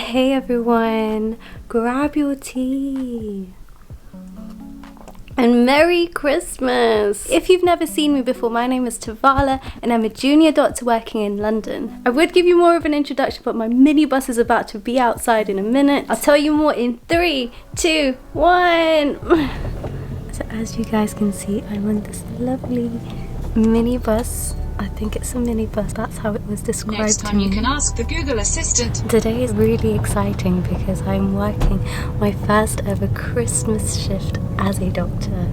Hey everyone, grab your tea. And Merry Christmas! If you've never seen me before, my name is Tavala and I'm a junior doctor working in London. I would give you more of an introduction, but my minibus is about to be outside in a minute. I'll tell you more in 3, 2, 1. So as you guys can see, I'm on this lovely minibus. I think it's a minibus, that's how it was described Next time you can ask the Google Assistant. Today is really exciting because I'm working my first ever Christmas shift as a doctor.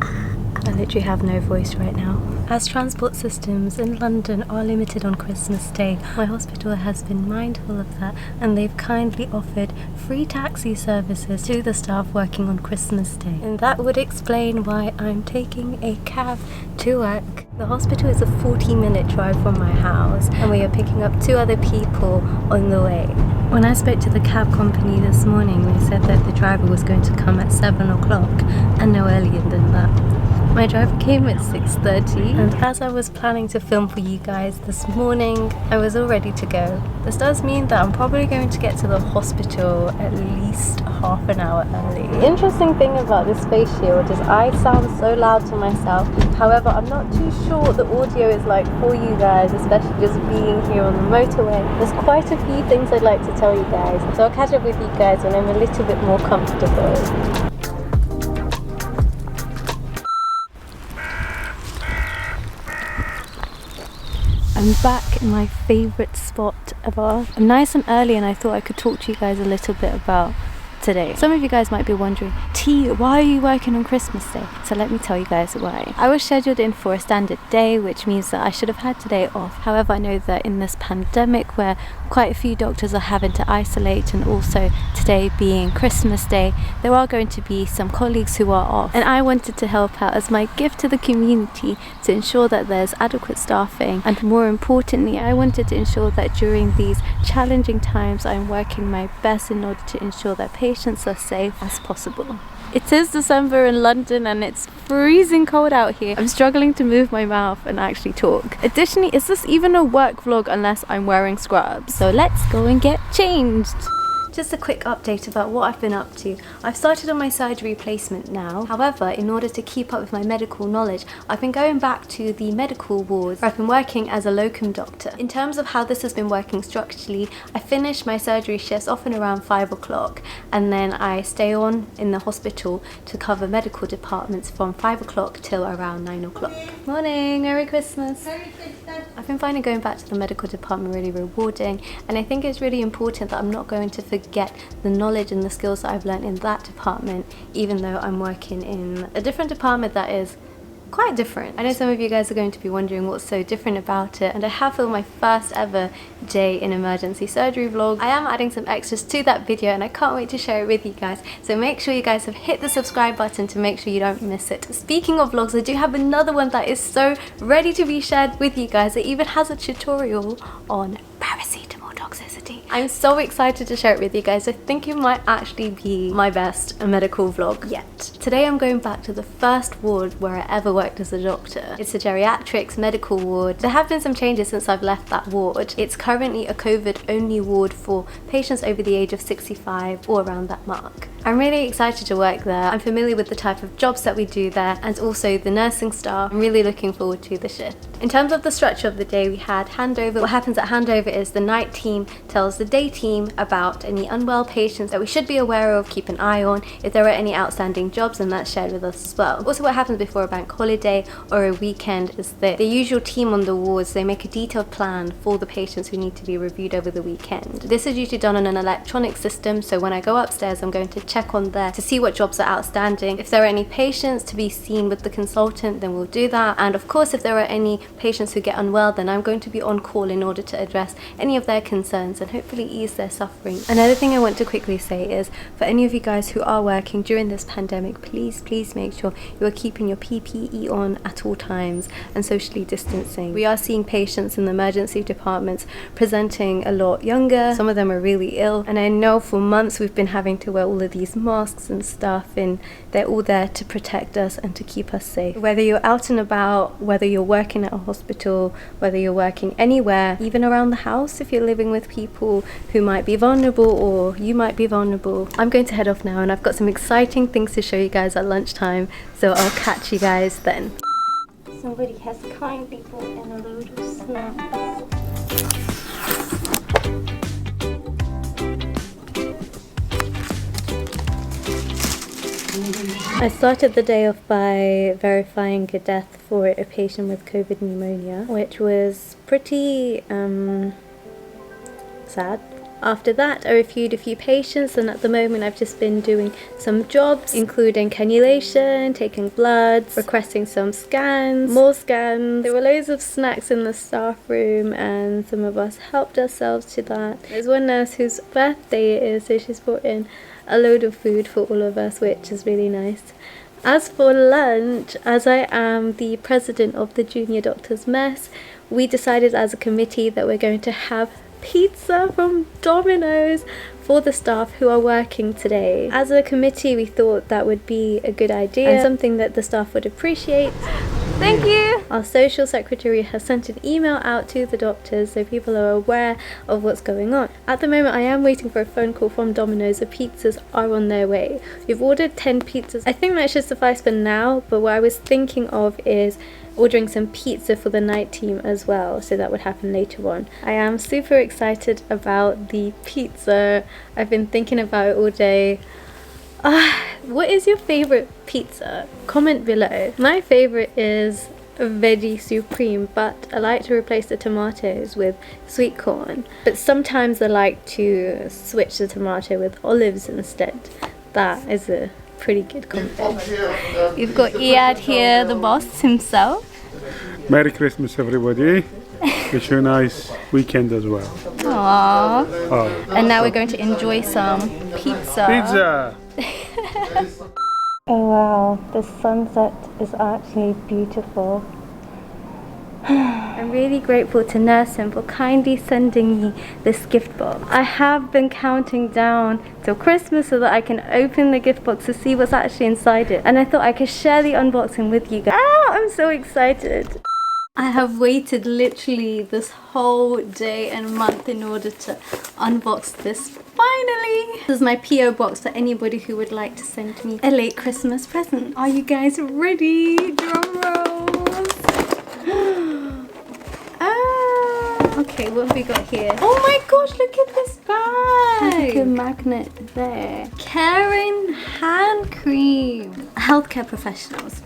I literally have no voice right now. As transport systems in London are limited on Christmas Day, my hospital has been mindful of that and they've kindly offered free taxi services to the staff working on Christmas Day. And that would explain why I'm taking a cab to work. The hospital is a 40-minute drive from my house and we are picking up 2 other people on the way. When I spoke to the cab company this morning, they said that the driver was going to come at 7 o'clock and no earlier than that. My driver came at 6:30 and as I was planning to film for you guys this morning, I was all ready to go. This does mean that I'm probably going to get to the hospital at least half an hour early. The interesting thing about this face shield is I sound so loud to myself. However, I'm not too sure what the audio is like for you guys, especially just being here on the motorway. There's quite a few things I'd like to tell you guys, so I'll catch up with you guys when I'm a little bit more comfortable. I'm back in my favourite spot ever. I'm nice and early and I thought I could talk to you guys a little bit about today. Some of you guys might be wondering, T, why are you working on Christmas Day? So let me tell you guys why. I was scheduled in for a standard day, which means that I should have had today off. However, I know that in this pandemic where quite a few doctors are having to isolate and also today being Christmas Day, there are going to be some colleagues who are off. And I wanted to help out as my gift to the community to ensure that there's adequate staffing. And more importantly, I wanted to ensure that during these challenging times, I'm working my best in order to ensure that patients are safe as possible. It is December in London and it's freezing cold out here. I'm struggling to move my mouth and actually talk. Additionally, is this even a work vlog unless I'm wearing scrubs? So let's go and get changed. Just a quick update about what I've been up to. I've started on my surgery placement now. However, in order to keep up with my medical knowledge, I've been going back to the medical wards where I've been working as a locum doctor. In terms of how this has been working structurally, I finish my surgery shifts often around 5 o'clock and then I stay on in the hospital to cover medical departments from 5 o'clock till around 9 o'clock. Morning, Merry Christmas. Merry Christmas. I've been finding going back to the medical department really rewarding and I think it's really important that I'm not going to forget the knowledge and the skills that I've learned in that department, even though I'm working in a different department that is quite different. I know some of you guys are going to be wondering what's so different about it, and I have filmed my first ever day in emergency surgery vlog. I am adding some extras to that video and I can't wait to share it with you guys, so make sure you guys have hit the subscribe button to make sure you don't miss it. Speaking of vlogs, I do have another one that is so ready to be shared with you guys. It even has a tutorial on paracetamol toxicity. I'm so excited to share it with you guys. I think it might actually be my best medical vlog yet. Today I'm going back to the first ward where I ever worked as a doctor. It's a geriatrics medical ward. There have been some changes since I've left that ward. It's currently a COVID only ward for patients over the age of 65 or around that mark. I'm really excited to work there. I'm familiar with the type of jobs that we do there and also the nursing staff. I'm really looking forward to the shift. In terms of the structure of the day, we had handover. What happens at handover is the night team tells the day team about any unwell patients that we should be aware of, keep an eye on. If there are any outstanding jobs, then that's shared with us as well. Also, what happens before a bank holiday or a weekend is that the usual team on the wards, they make a detailed plan for the patients who need to be reviewed over the weekend. This is usually done on an electronic system, so when I go upstairs, I'm going to check on there to see what jobs are outstanding. If there are any patients to be seen with the consultant, then we'll do that. And of course, if there are any patients who get unwell, then I'm going to be on call in order to address any of their concerns and hopefully ease their suffering. Another thing I want to quickly say is, for any of you guys who are working during this pandemic, please make sure you are keeping your PPE on at all times and socially distancing. We are seeing patients in the emergency departments presenting a lot younger. Some of them are really ill, and I know for months we've been having to wear all of these these masks and stuff, and they're all there to protect us and to keep us safe. Whether you're out and about, whether you're working at a hospital, whether you're working anywhere, even around the house if you're living with people who might be vulnerable or you might be vulnerable. I'm going to head off now, and I've got some exciting things to show you guys at lunchtime, so I'll catch you guys then. Somebody has kindly brought in a load of snacks. I started the day off by verifying a death for a patient with COVID pneumonia, which was pretty sad. After that, I reviewed a few patients, and at the moment I've just been doing some jobs, including cannulation, taking bloods, requesting some scans, more scans. There were loads of snacks in the staff room, and some of us helped ourselves to that. There's one nurse whose birthday it is, so she's brought in a load of food for all of us, which is really nice. As for lunch, as I am the president of the Junior Doctors Mess, we decided as a committee that we're going to have pizza from Domino's for the staff who are working today. As a committee, we thought that would be a good idea and something that the staff would appreciate. Thank you! Our social secretary has sent an email out to the doctors so people are aware of what's going on. At the moment, I am waiting for a phone call from Domino's. The pizzas are on their way. We've ordered 10 pizzas. I think that should suffice for now, but what I was thinking of is ordering some pizza for the night team as well, so that would happen later on. I am super excited about the pizza. I've been thinking about it all day. What is your favorite pizza? Comment below. My favorite is veggie supreme, but I like to replace the tomatoes with sweet corn. But sometimes I like to switch the tomato with olives instead. That is a pretty good combo. You've got Iyad here, the boss himself. Merry Christmas, everybody. Wish you a nice weekend as well. Aww. Oh. And now we're going to enjoy some pizza. Pizza! Oh wow, the sunset is actually beautiful. I'm really grateful to Nursing for kindly sending me this gift box. I have been counting down till Christmas so that I can open the gift box to see what's actually inside it. And I thought I could share the unboxing with you guys. Oh, I'm so excited. I have waited literally this whole day and month in order to unbox this finally. This is my PO box for anybody who would like to send me a late Christmas present. Are you guys ready? Drum rolls. Okay, what have we got here? Oh my gosh, look at this bag! Look, a magnet there. Caring hand cream. Healthcare professionals.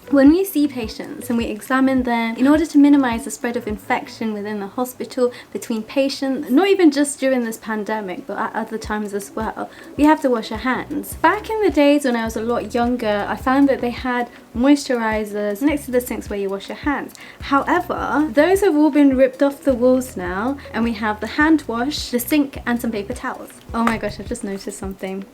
When we see patients and we examine them, in order to minimize the spread of infection within the hospital between patients, not even just during this pandemic, but at other times as well, we have to wash our hands. Back in the days when I was a lot younger, I found that they had moisturizers next to the sinks where you wash your hands. However, those have all been ripped off the walls now, and we have the hand wash, the sink, and some paper towels. Oh my gosh, I've just noticed something.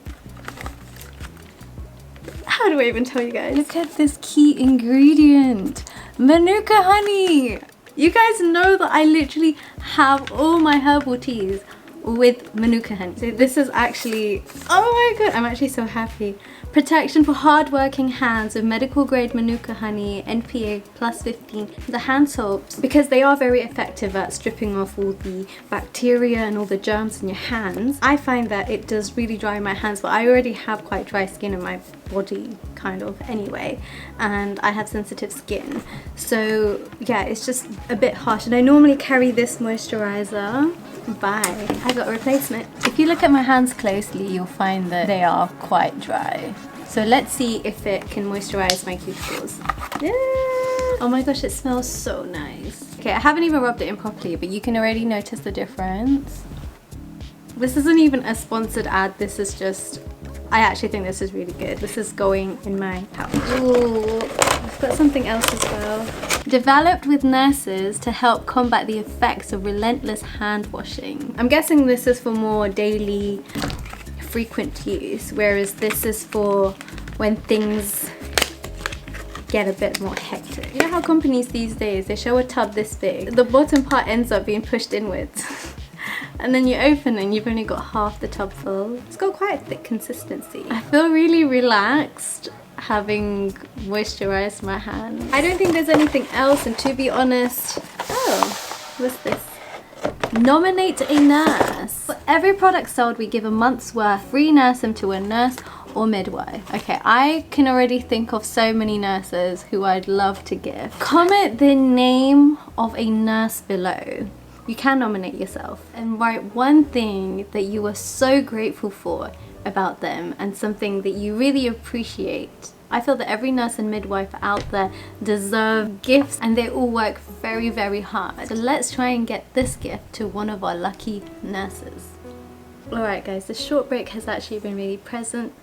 How do I even tell you guys? Look at this key ingredient, Manuka honey. You guys know that I literally have all my herbal teas with Manuka honey. So this is actually, oh my god, I'm actually so happy. Protection for hard-working hands with medical grade Manuka honey, NPA plus 15. The hand soaps, because they are very effective at stripping off all the bacteria and all the germs in your hands. I find that it does really dry my hands, but I already have quite dry skin in my body, kind of, anyway. And I have sensitive skin. So yeah, it's just a bit harsh. And I normally carry this moisturizer. Bye. I got a replacement. If you look at my hands closely, you'll find that they are quite dry. So let's see if it can moisturize my cuticles. Yeah. Oh my gosh, it smells so nice. Okay, I haven't even rubbed it in properly, but you can already notice the difference. This isn't even a sponsored ad, this is just, I actually think this is really good. This is going in my pouch. Ooh, I've got something else as well. Developed with nurses to help combat the effects of relentless hand washing. I'm guessing this is for more daily, frequent use, whereas this is for when things get a bit more hectic. You know how companies these days, they show a tub this big, the bottom part ends up being pushed inwards. and then you open it and you've only got half the tub full. It's got quite a thick consistency. I feel really relaxed having moisturized my hands. I don't think there's anything else, and to be honest, oh, what's this? Nominate a nurse. For every product sold, we give a month's worth. Free nurse them to a nurse or midwife. Okay, I can already think of so many nurses who I'd love to give. Comment the name of a nurse below. You can nominate yourself and write one thing that you are so grateful for about them and something that you really appreciate. I feel that every nurse and midwife out there deserve gifts, and they all work very, very hard. So let's try and get this gift to one of our lucky nurses. Alright guys, the short break has actually been really pleasant,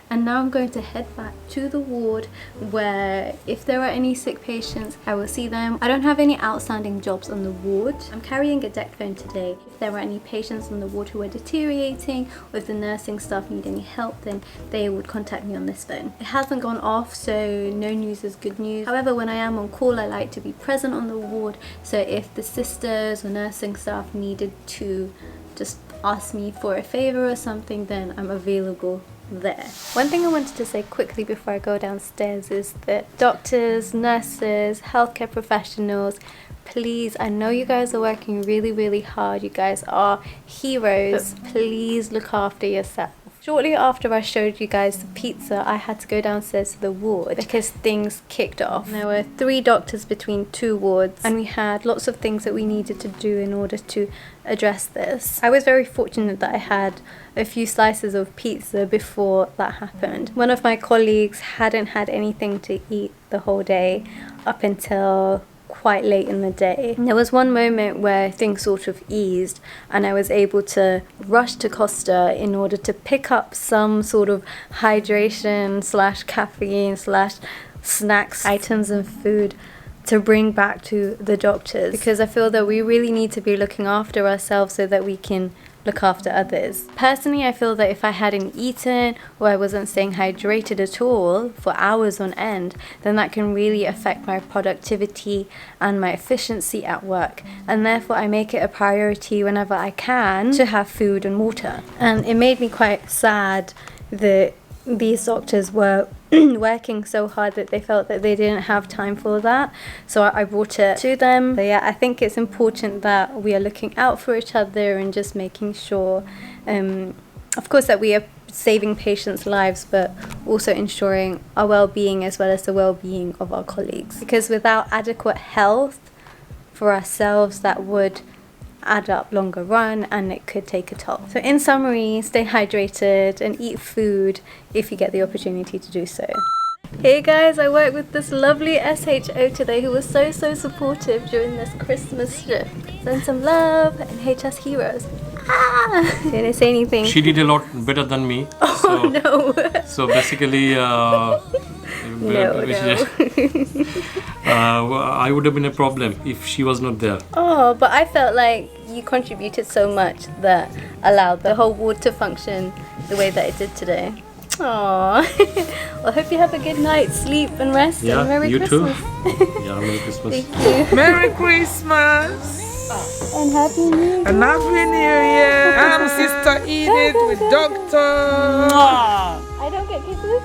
and now I'm going to head back to the ward where if there are any sick patients, I will see them. I don't have any outstanding jobs on the ward. I'm carrying a deck phone today. If there are any patients on the ward who are deteriorating, or if the nursing staff need any help, then they would contact me on this phone. It hasn't gone off, so no news is good news. However, when I am on call, I like to be present on the ward, so if the sisters or nursing staff needed to just ask me for a favor or something, then I'm available there. One thing I wanted to say quickly before I go downstairs is that doctors, nurses, healthcare professionals, please, I know you guys are working really, really hard. You guys are heroes. But please look after yourself. Shortly after I showed you guys the pizza, I had to go downstairs to the ward because things kicked off. There were 3 doctors between 2 wards, and we had lots of things that we needed to do in order to address this. I was very fortunate that I had a few slices of pizza before that happened. One of my colleagues hadn't had anything to eat the whole day up until quite late in the day. There was one moment where things sort of eased, and I was able to rush to Costa in order to pick up some sort of hydration slash caffeine slash snacks items and food to bring back to the doctors, because I feel that we really need to be looking after ourselves so that we can look after others. Personally, I feel that if I hadn't eaten or I wasn't staying hydrated at all for hours on end, then that can really affect my productivity and my efficiency at work, and therefore I make it a priority whenever I can to have food and water. And it made me quite sad that these doctors were working so hard that they felt that they didn't have time for that, so I brought it to them. So yeah, I think it's important that we are looking out for each other and just making sure, of course, that we are saving patients' lives, but also ensuring our well-being as well as the well-being of our colleagues, because without adequate health for ourselves, that would add up longer run and it could take a toll. So in summary, stay hydrated and eat food if you get the opportunity to do so. Hey guys, I worked with this lovely SHO today who was so supportive during this Christmas shift. Send some love and HS heroes. Didn't say anything. She did a lot better than me. Oh no. So basically I would have been a problem if she was not there. Oh, but I felt like you contributed so much that allowed the whole ward to function the way that it did today. Aww. Well, I hope you have a good night's sleep and rest, Yeah, and Merry you Christmas. too. Yeah, Merry Christmas. Thank you. Merry Christmas And Happy New Year. and Happy New Year. I'm Sister Edith with Doctor. I don't get kisses.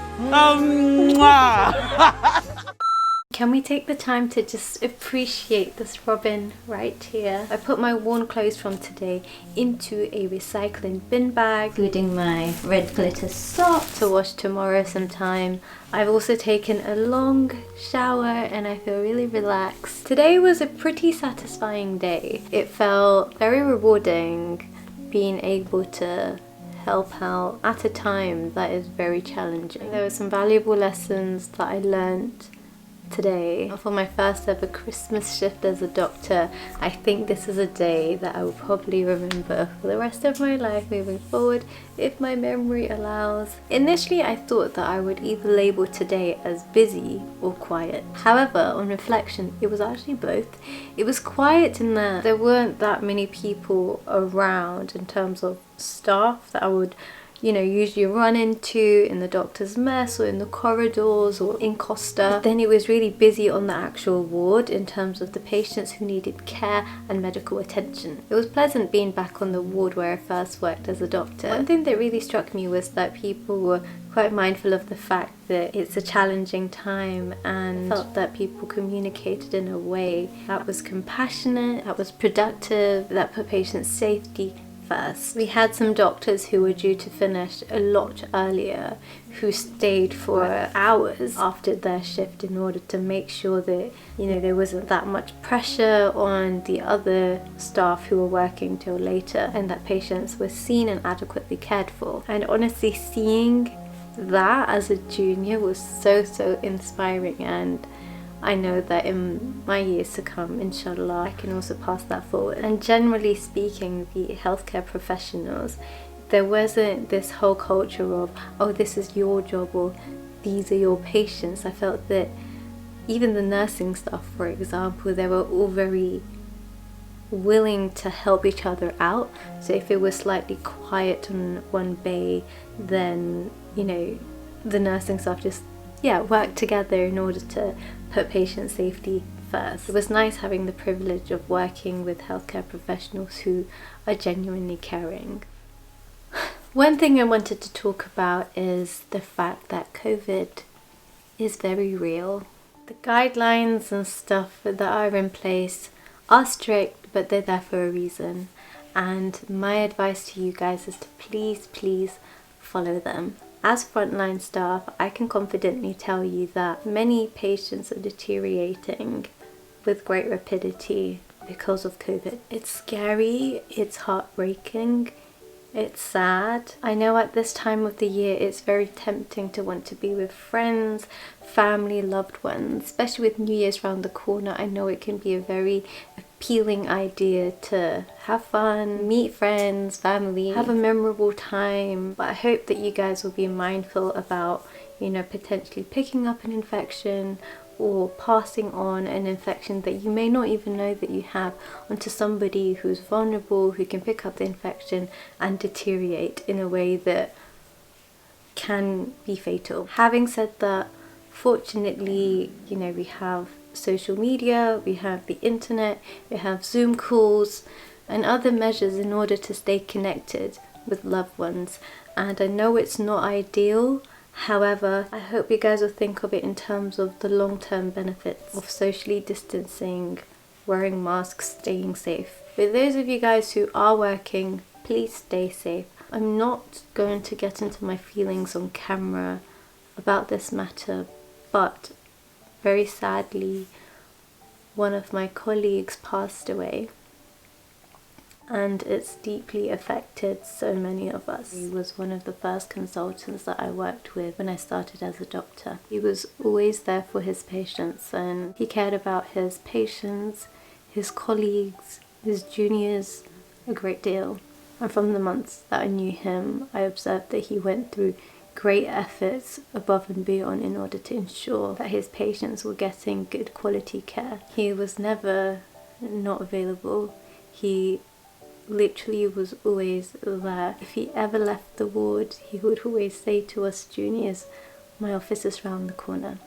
Can we take the time to just appreciate this robin right here? I put my worn clothes from today into a recycling bin bag, including my red glitter sock to wash tomorrow sometime. I've also taken a long shower and I feel really relaxed. Today was a pretty satisfying day. It felt very rewarding being able to help out at a time that is very challenging. There were some valuable lessons that I learned today. For my first ever Christmas shift as a doctor, I think this is a day that I will probably remember for the rest of my life moving forward, if my memory allows. Initially, I thought that I would either label today as busy or quiet. However, on reflection, it was actually both. It was quiet in that there weren't that many people around in terms of staff that I would you know, usually run into in the doctor's mess or in the corridors or in Costa. Then it was really busy on the actual ward in terms of the patients who needed care and medical attention. It was pleasant being back on the ward where I first worked as a doctor. One thing that really struck me was that people were quite mindful of the fact that it's a challenging time, and felt that people communicated in a way that was compassionate, that was productive, that put patients' safety first. We had some doctors who were due to finish a lot earlier who stayed for hours after their shift in order to make sure that, you know, there wasn't that much pressure on the other staff who were working till later, and that patients were seen and adequately cared for. And honestly, seeing that as a junior was so inspiring, and I know that in my years to come, inshallah, I can also pass that forward. And generally speaking, the healthcare professionals, there wasn't this whole culture of, oh, this is your job or these are your patients. I felt that even the nursing staff, for example, they were all very willing to help each other out. So if it was slightly quiet on one bay, then, you know, the nursing staff just worked together in order to put patient safety first. It was nice having the privilege of working with healthcare professionals who are genuinely caring. One thing I wanted to talk about is the fact that COVID is very real. The guidelines and stuff that are in place are strict, but they're there for a reason. And my advice to you guys is to please follow them. As frontline staff, I can confidently tell you that many patients are deteriorating with great rapidity because of COVID. It's scary, it's heartbreaking, it's sad. I know at this time of the year it's very tempting to want to be with friends, family, loved ones, especially with New Year's around the corner. I know it can be a very appealing idea to have fun, meet friends, family, have a memorable time. But I hope that you guys will be mindful about, you know, potentially picking up an infection or passing on an infection that you may not even know that you have onto somebody who's vulnerable, who can pick up the infection and deteriorate in a way that can be fatal. Having said that, fortunately, you know, we have social media, we have the internet, we have Zoom calls and other measures in order to stay connected with loved ones. And I know it's not ideal, however, I hope you guys will think of it in terms of the long-term benefits of socially distancing, wearing masks, staying safe. For those of you guys who are working, please stay safe. I'm not going to get into my feelings on camera about this matter, but very sadly, one of my colleagues passed away, and it's deeply affected so many of us. He was one of the first consultants that I worked with when I started as a doctor. He was always there for his patients, and he cared about his patients, his colleagues, his juniors a great deal. And from the months that I knew him, I observed that he went through great efforts above and beyond in order to ensure that his patients were getting good quality care. He was never not available. He literally was always there. If he ever left the ward, he would always say to us juniors, "My office is round the corner."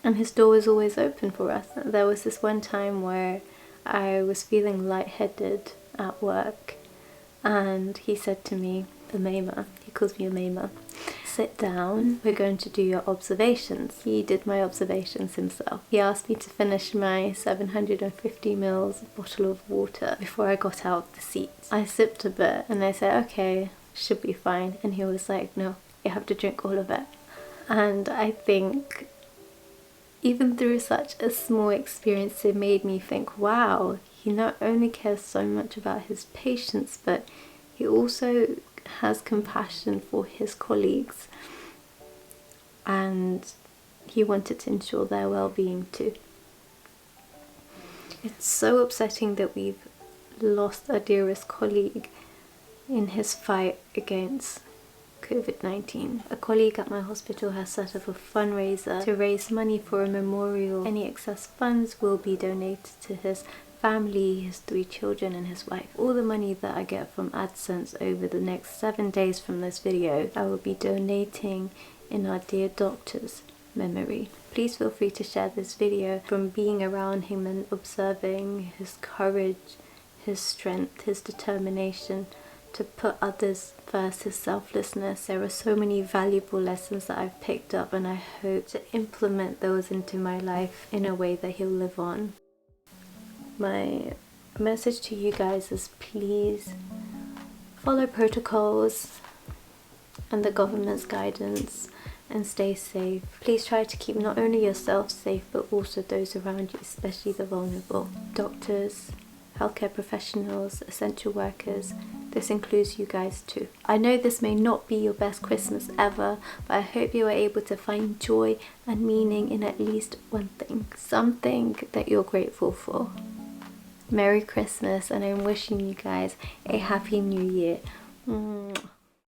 And his door was always open for us. There was this one time where I was feeling lightheaded at work, and he said to me, Umayma, he calls me Umayma, "Sit down, we're going to do your observations." He did my observations himself. He asked me to finish my 750 ml bottle of water before I got out of the seat. I sipped a bit and I said, "Okay, should be fine." And he was like, "No, you have to drink all of it." And I think even through such a small experience, it made me think, wow, he not only cares so much about his patients, but he also has compassion for his colleagues, and he wanted to ensure their well-being too. It's so upsetting that we've lost our dearest colleague in his fight against COVID-19. A colleague at my hospital has set up a fundraiser to raise money for a memorial. Any excess funds will be donated to his family, his 3 children and his wife. All the money that I get from AdSense over the next 7 days from this video, I will be donating in our dear doctor's memory. Please feel free to share this video. From being around him and observing his courage, his strength, his determination to put others first, his selflessness, there are so many valuable lessons that I've picked up, and I hope to implement those into my life in a way that he'll live on. My message to you guys is, please follow protocols and the government's guidance and stay safe. Please try to keep not only yourself safe but also those around you, especially the vulnerable. Doctors, healthcare professionals, essential workers, this includes you guys too. I know this may not be your best Christmas ever, but I hope you are able to find joy and meaning in at least one thing, something that you're grateful for. Merry Christmas, and I'm wishing you guys a Happy New Year.